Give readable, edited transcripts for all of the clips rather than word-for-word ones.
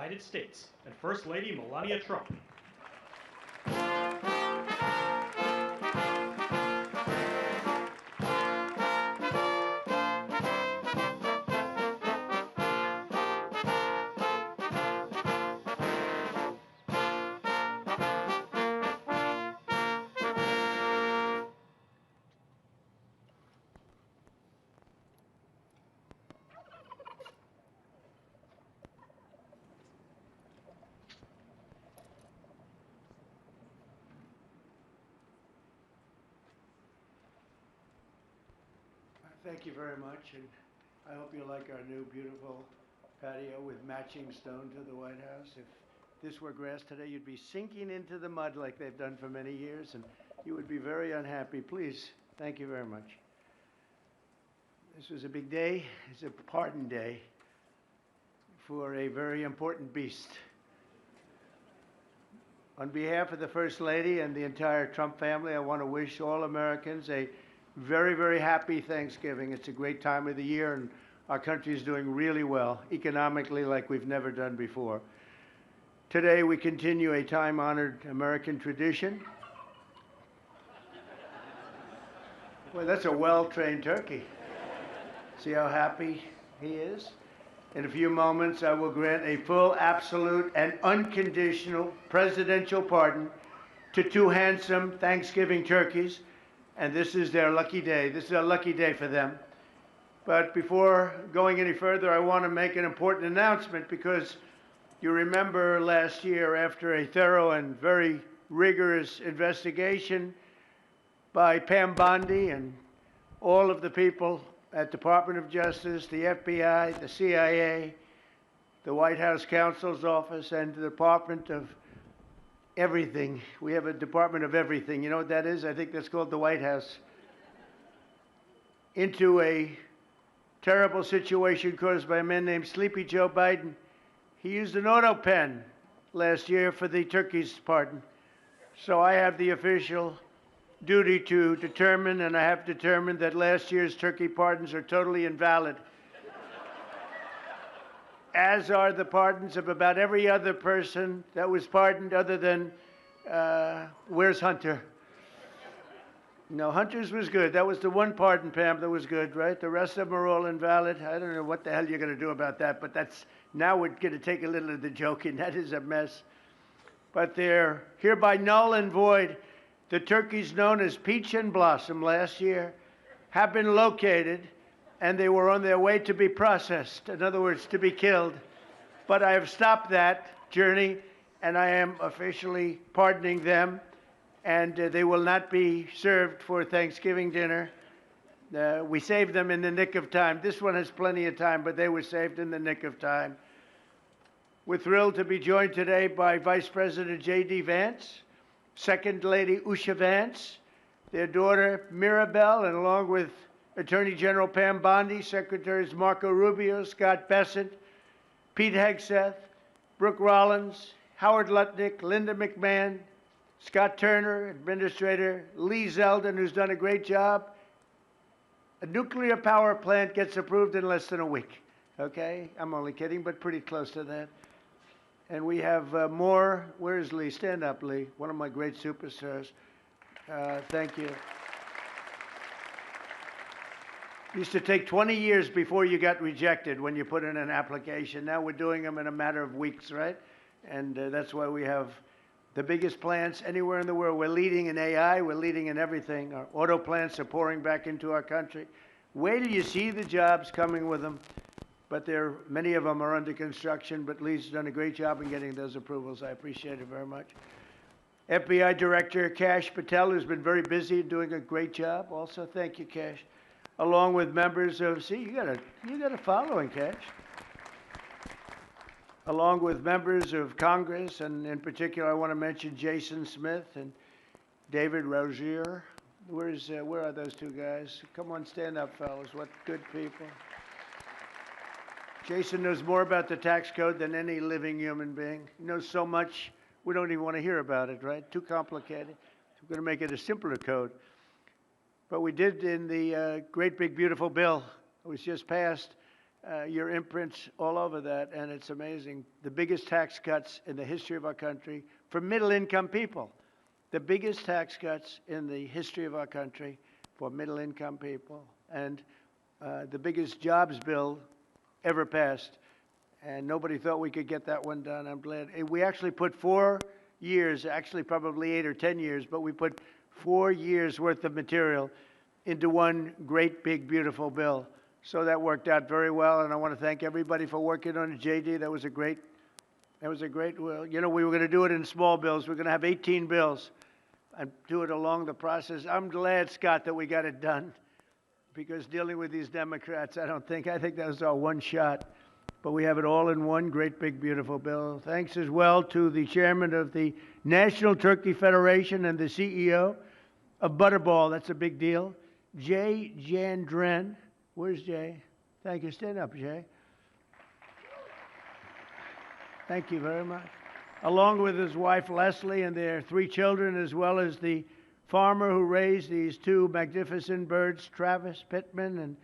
United States and First Lady Melania Trump. Thank you very much, and I hope you like our new beautiful patio with matching stone to the White House. If this were grass today, you'd be sinking into the mud like they've done for many years, and you would be very unhappy. Please, thank you very much. This was a big day. It's a pardon day for a very important beast. On behalf of the First Lady and the entire Trump family, I want to wish all Americans a very, very happy Thanksgiving. It's a great time of the year, and our country is doing really well, economically, like we've never done before. Today, we continue a time-honored American tradition. Well, that's a well-trained turkey. See how happy he is? In a few moments, I will grant a full, absolute, and unconditional presidential pardon to two handsome Thanksgiving turkeys. And this is their lucky day. This is a lucky day for them. But before going any further, I want to make an important announcement, because you remember last year, after a thorough and very rigorous investigation by Pam Bondi and all of the people at Department of Justice, the FBI, the CIA, the White House Counsel's Office, and the Department of Everything. We have a Department of Everything. You know what that is? I think that's called the White House. Into a terrible situation caused by a man named Sleepy Joe Biden. He used an auto pen last year for the turkey's pardon. So I have the official duty to determine, and I have determined, that last year's turkey pardons are totally invalid, as are the pardons of about every other person that was pardoned, other than, where's Hunter? No, Hunter's was good. That was the one pardon, Pam, that was good, right? The rest of them are all invalid. I don't know what the hell you're going to do about that, but that's, now we're going to take a little of the joking. That is a mess. But they're hereby null and void. The turkeys known as Peach and Blossom last year have been located, and they were on their way to be processed, in other words, to be killed. But I have stopped that journey, and I am officially pardoning them, and they will not be served for Thanksgiving dinner. We saved them in the nick of time. This one has plenty of time, but they were saved in the nick of time. We're thrilled to be joined today by Vice President J.D. Vance, Second Lady Usha Vance, their daughter Mirabelle, and along with Attorney General Pam Bondi, Secretaries Marco Rubio, Scott Bessent, Pete Hegseth, Brooke Rollins, Howard Lutnick, Linda McMahon, Scott Turner, Administrator Lee Zeldin, who's done a great job. A nuclear power plant gets approved in less than a week. Okay? I'm only kidding, but pretty close to that. And we have more. Where's Lee? Stand up, Lee. One of my great superstars. Thank you. It used to take 20 years before you got rejected when you put in an application. Now we're doing them in a matter of weeks, right? And that's why we have the biggest plants anywhere in the world. We're leading in AI. We're leading in everything. Our auto plants are pouring back into our country. Wait till you see the jobs coming with them. But many of them are under construction. But Lee's done a great job in getting those approvals. I appreciate it very much. FBI Director Kash Patel, who's been very busy doing a great job. Also, thank you, Kash. Along with members of, see, you got a following, Cash. Along with members of Congress, and in particular, I want to mention Jason Smith and David Rozier. Where are those two guys? Come on, stand up, fellas. What good people. Jason knows more about the tax code than any living human being. He knows so much, we don't even want to hear about it, right? Too complicated. We're going to make it a simpler code. But we did, in the great big beautiful bill that was just passed, your imprints all over that, and it's amazing. The biggest tax cuts in the history of our country for middle-income people. The biggest tax cuts in the history of our country for middle-income people, and the biggest jobs bill ever passed. And nobody thought we could get that one done. I'm glad. We actually put 4 years, actually probably 8 or 10 years, but we put 4 years worth of material into one great, big, beautiful bill. So that worked out very well, and I want to thank everybody for working on it. JD, that was a great, well, you know, we were going to do it in small bills. We're going to have 18 bills and do it along the process. I'm glad, Scott, that we got it done, because dealing with these Democrats, I think that was our one shot. But we have it all in one great, big, beautiful bill. Thanks as well to the chairman of the National Turkey Federation and the CEO of Butterball. That's a big deal. Jay Jandren. Where's Jay? Thank you. Stand up, Jay. Thank you very much. Along with his wife, Leslie, and their 3 children, as well as the farmer who raised these 2 magnificent birds, Travis Pittman, and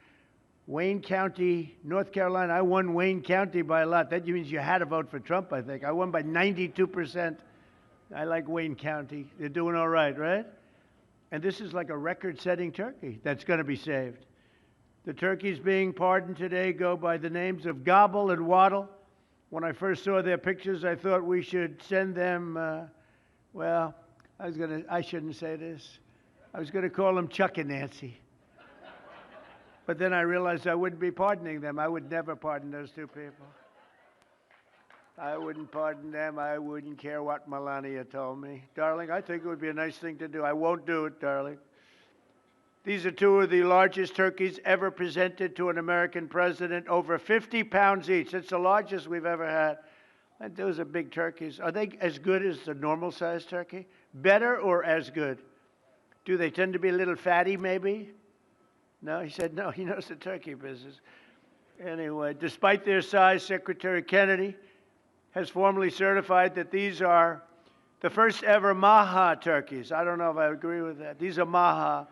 Wayne County, North Carolina. I won Wayne County by a lot. That means you had to vote for Trump, I think. I won by 92%. I like Wayne County. They're doing all right, right? And this is like a record-setting turkey that's going to be saved. The turkeys being pardoned today go by the names of Gobble and Waddle. When I first saw their pictures, I thought we should send them, well, I shouldn't say this. I was going to call them Chuck and Nancy. But then I realized I wouldn't be pardoning them. I would never pardon those 2 people. I wouldn't pardon them. I wouldn't care what Melania told me. Darling, I think it would be a nice thing to do. I won't do it, darling. These are 2 of the largest turkeys ever presented to an American president, over 50 pounds each. It's the largest we've ever had. And those are big turkeys. Are they as good as the normal-sized turkey? Better or as good? Do they tend to be a little fatty, maybe? No, he said no. He knows the turkey business. Anyway, despite their size, Secretary Kennedy has formally certified that these are the first ever Maha turkeys. I don't know if I agree with that. These are Maha.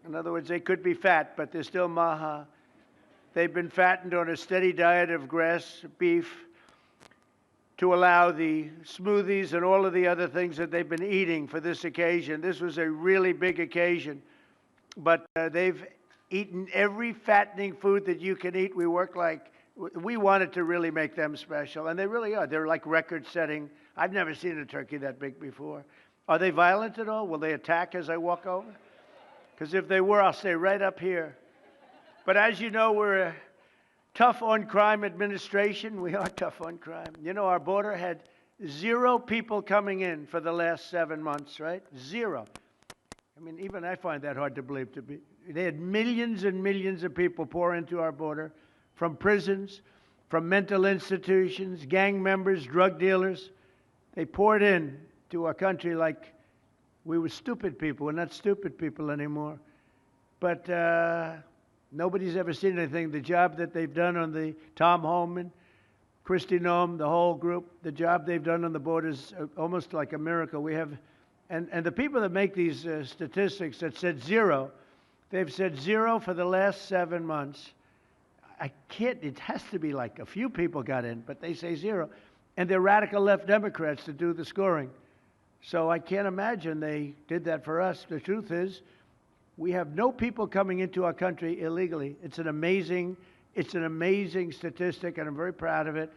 In other words, they could be fat, but they're still Maha. They've been fattened on a steady diet of grass, beef, to allow the smoothies and all of the other things that they've been eating for this occasion. This was a really big occasion. But they've eaten every fattening food that you can eat. We wanted to really make them special, and they really are. They're like record-setting. I've never seen a turkey that big before. Are they violent at all? Will they attack as I walk over? Because if they were, I'll stay right up here. But as you know, we're a tough-on-crime administration. We are tough on crime. You know, our border had 0 people coming in for the last 7 months, right? 0. I mean, even I find that hard to believe. They had millions and millions of people pour into our border from prisons, from mental institutions, gang members, drug dealers. They poured in to our country like we were stupid people. We're not stupid people anymore. But nobody's ever seen anything. The job that they've done on the Tom Homan, Kristi Noem, the whole group, the job they've done on the border is almost like a miracle. We have. And the people that make these statistics that said 0, they've said 0 for the last 7 months. It has to be like a few people got in, but they say 0. And they're radical left Democrats to do the scoring. So I can't imagine they did that for us. The truth is, we have no people coming into our country illegally. It's an amazing statistic, and I'm very proud of it.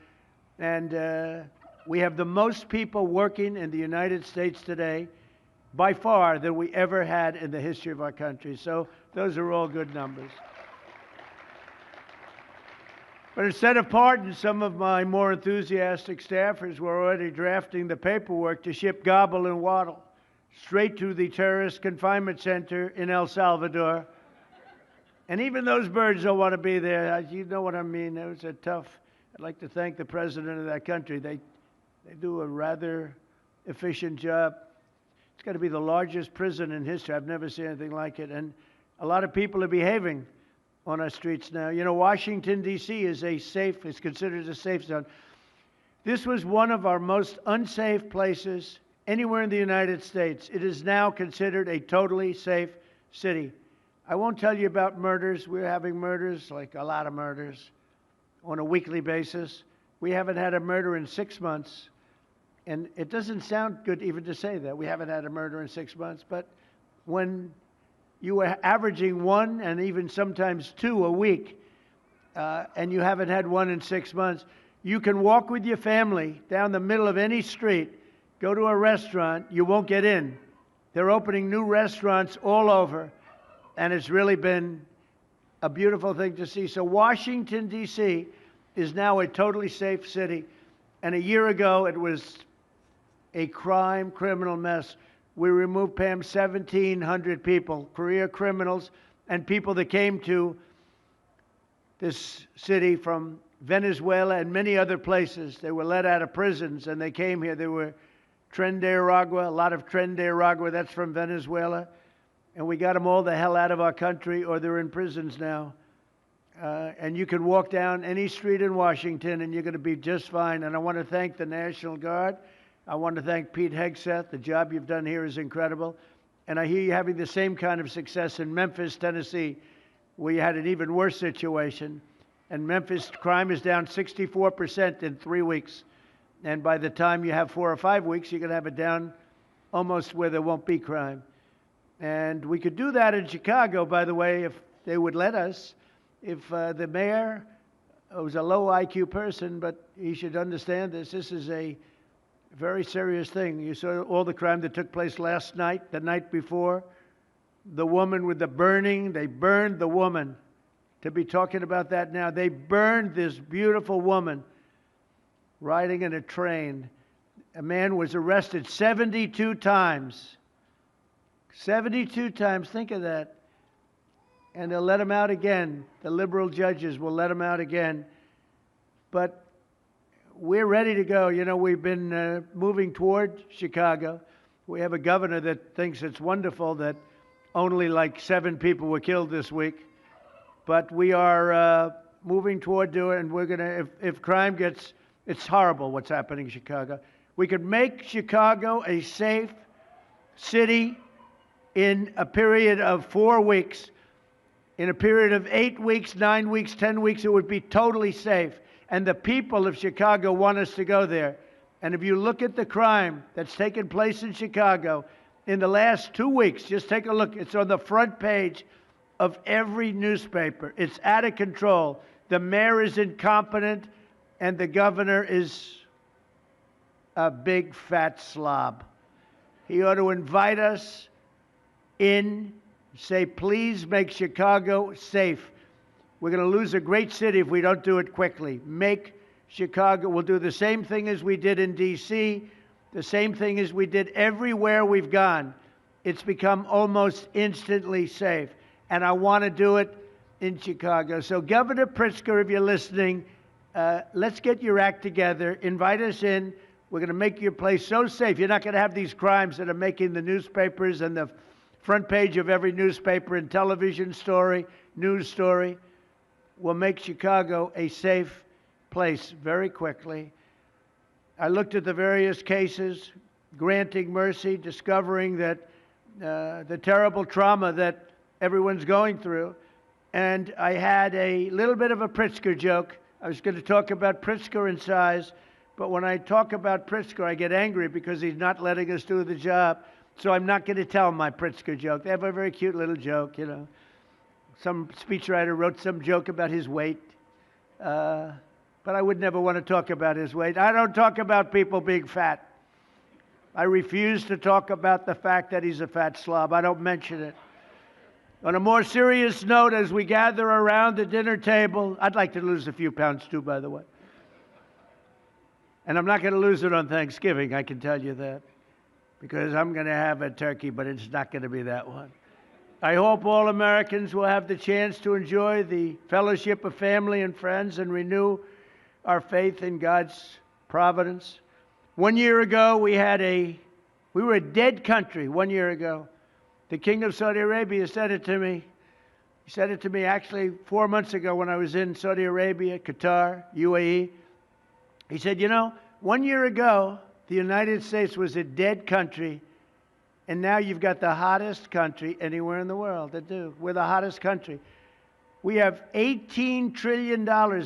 And we have the most people working in the United States today, by far, than we ever had in the history of our country. So those are all good numbers. But instead of pardons, some of my more enthusiastic staffers were already drafting the paperwork to ship Gobble and Waddle straight to the terrorist confinement center in El Salvador. And even those birds don't want to be there. You know what I mean? It was a tough. I'd like to thank the president of that country. They do a rather efficient job. It's got to be the largest prison in history. I've never seen anything like it. And a lot of people are behaving on our streets now. You know, Washington, D.C. is considered a safe zone. This was one of our most unsafe places anywhere in the United States. It is now considered a totally safe city. I won't tell you about murders. We're having murders, like a lot of murders. on a weekly basis. We haven't had a murder in 6 months. And it doesn't sound good even to say that. We haven't had a murder in 6 months. But when you are averaging one and even sometimes two a week, and you haven't had one in 6 months, you can walk with your family down the middle of any street, go to a restaurant, you won't get in. They're opening new restaurants all over, and it's really been a beautiful thing to see. So Washington, D.C. is now a totally safe city. And a year ago, it was a criminal mess. We removed, Pam, 1,700 people, career criminals, and people that came to this city from Venezuela and many other places. They were let out of prisons, and they came here. There were Tren de Aragua, a lot of Tren de Aragua, that's from Venezuela. And we got them all the hell out of our country, or they're in prisons now. And you can walk down any street in Washington, and you're going to be just fine. And I want to thank the National Guard. I want to thank Pete Hegseth. The job you've done here is incredible. And I hear you having the same kind of success in Memphis, Tennessee, where you had an even worse situation. And Memphis crime is down 64% in 3 weeks. And by the time you have 4 or 5 weeks, you're going to have it down almost where there won't be crime. And we could do that in Chicago, by the way, if they would let us. If the mayor was a low IQ person, but he should understand this. This is a very serious thing. You saw all the crime that took place last night, the night before. The woman with the burning, they burned the woman. To be talking about that now, they burned this beautiful woman riding in a train. A man was arrested 72 times. 72 times, think of that. And they'll let him out again. The liberal judges will let him out again. But we're ready to go. You know, we've been moving toward Chicago. We have a governor that thinks it's wonderful that only like 7 people were killed this week. But we are moving toward doing it, and we're going to, if crime gets, it's horrible what's happening in Chicago. We could make Chicago a safe city in a period of 4 weeks. In a period of 8 weeks, 9 weeks, 10 weeks, it would be totally safe. And the people of Chicago want us to go there. And if you look at the crime that's taken place in Chicago in the last 2 weeks, just take a look. It's on the front page of every newspaper. It's out of control. The mayor is incompetent, and the governor is a big fat slob. He ought to invite us in, say, please make Chicago safe. We're going to lose a great city if we don't do it quickly. Make Chicago, we'll do the same thing as we did in D.C., the same thing as we did everywhere we've gone. It's become almost instantly safe. And I want to do it in Chicago. So Governor Pritzker, if you're listening, let's get your act together. Invite us in. We're going to make your place so safe. You're not going to have these crimes that are making the newspapers and the front page of every newspaper and television story, news story. We'll make Chicago a safe place very quickly. I looked at the various cases, granting mercy, discovering that the terrible trauma that everyone's going through. And I had a little bit of a Pritzker joke. I was going to talk about Pritzker and size, but when I talk about Pritzker, I get angry because he's not letting us do the job. So I'm not going to tell my Pritzker joke. They have a very cute little joke, you know. Some speechwriter wrote some joke about his weight. But I would never want to talk about his weight. I don't talk about people being fat. I refuse to talk about the fact that he's a fat slob. I don't mention it. On a more serious note, as we gather around the dinner table, I'd like to lose a few pounds too, by the way. And I'm not going to lose it on Thanksgiving, I can tell you that. Because I'm going to have a turkey, but it's not going to be that one. I hope all Americans will have the chance to enjoy the fellowship of family and friends and renew our faith in God's providence. 1 year ago, we were a dead country 1 year ago. The King of Saudi Arabia said it to me. He said it to me actually 4 months ago when I was in Saudi Arabia, Qatar, UAE. He said, you know, 1 year ago, the United States was a dead country, and now you've got the hottest country anywhere in the world. We're the hottest country. We have $18 trillion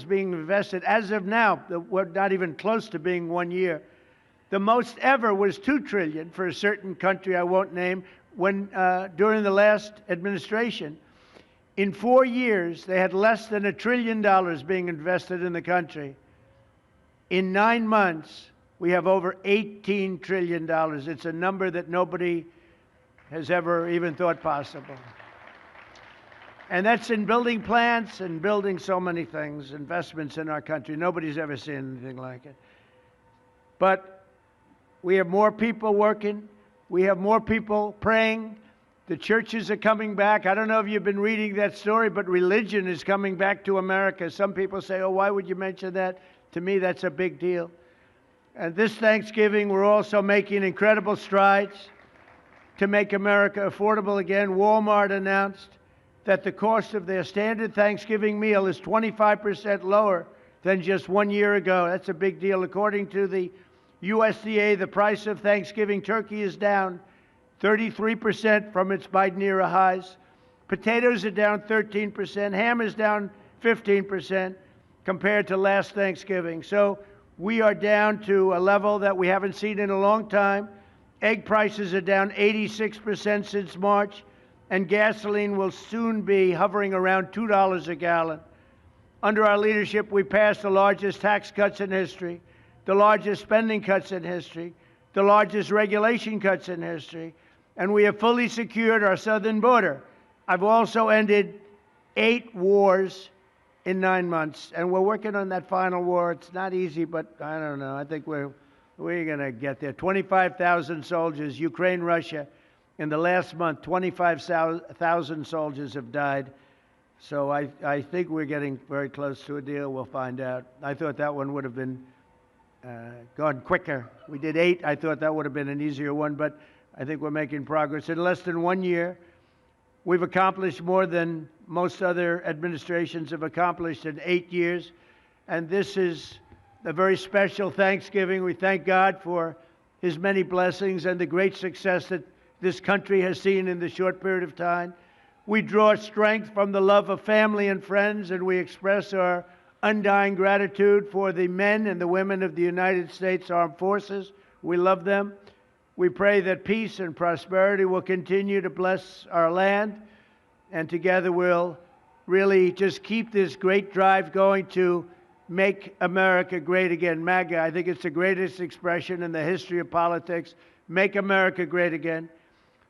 being invested. As of now, we're not even close to being 1 year. The most ever was $2 trillion for a certain country I won't name when, during the last administration. In 4 years, they had less than $1 trillion being invested in the country. In 9 months, we have over $18 trillion. It's a number that nobody has ever even thought possible. And that's in building plants and building so many things, investments in our country. Nobody's ever seen anything like it. But we have more people working. We have more people praying. The churches are coming back. I don't know if you've been reading that story, but religion is coming back to America. Some people say, oh, why would you mention that? To me, that's a big deal. And this Thanksgiving, we're also making incredible strides to make America affordable again. Walmart announced that the cost of their standard Thanksgiving meal is 25% lower than just 1 year ago. That's a big deal. According to the USDA, the price of Thanksgiving turkey is down 33% from its Biden-era highs. Potatoes are down 13%. Ham is down 15% compared to last Thanksgiving. So we are down to a level that we haven't seen in a long time. Egg prices are down 86% since March, and gasoline will soon be hovering around $2 a gallon. Under our leadership, we passed the largest tax cuts in history, the largest spending cuts in history, the largest regulation cuts in history, and we have fully secured our southern border. I've also ended 8 wars in 9 months, and we're working on that final war. It's not easy, but I don't know. I think we're going to get there. 25,000 soldiers, Ukraine, Russia. In the last month, 25,000 soldiers have died. So I think we're getting very close to a deal. We'll find out. I thought that one would have been gone quicker. We did 8. I thought that would have been an easier one, but I think we're making progress. In less than 1 year, we've accomplished more than most other administrations have accomplished in 8 years. And this is a very special Thanksgiving. We thank God for his many blessings and the great success that this country has seen in the short period of time. We draw strength from the love of family and friends, and we express our undying gratitude for the men and the women of the United States Armed Forces. We love them. We pray that peace and prosperity will continue to bless our land, and together we'll really just keep this great drive going to make America great again. MAGA, I think it's the greatest expression in the history of politics. Make America great again.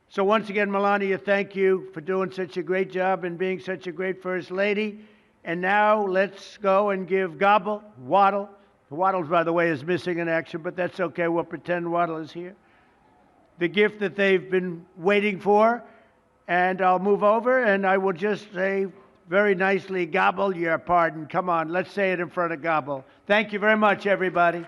So once again, Melania, thank you for doing such a great job and being such a great First Lady. And now let's go and give Gobble, Waddle. Waddle, by the way, is missing in action, but that's okay. We'll pretend Waddle is here. The gift that they've been waiting for. And I'll move over and I will just say very nicely, Gobble, your pardon. Come on, let's say it in front of Gobble. Thank you very much, everybody.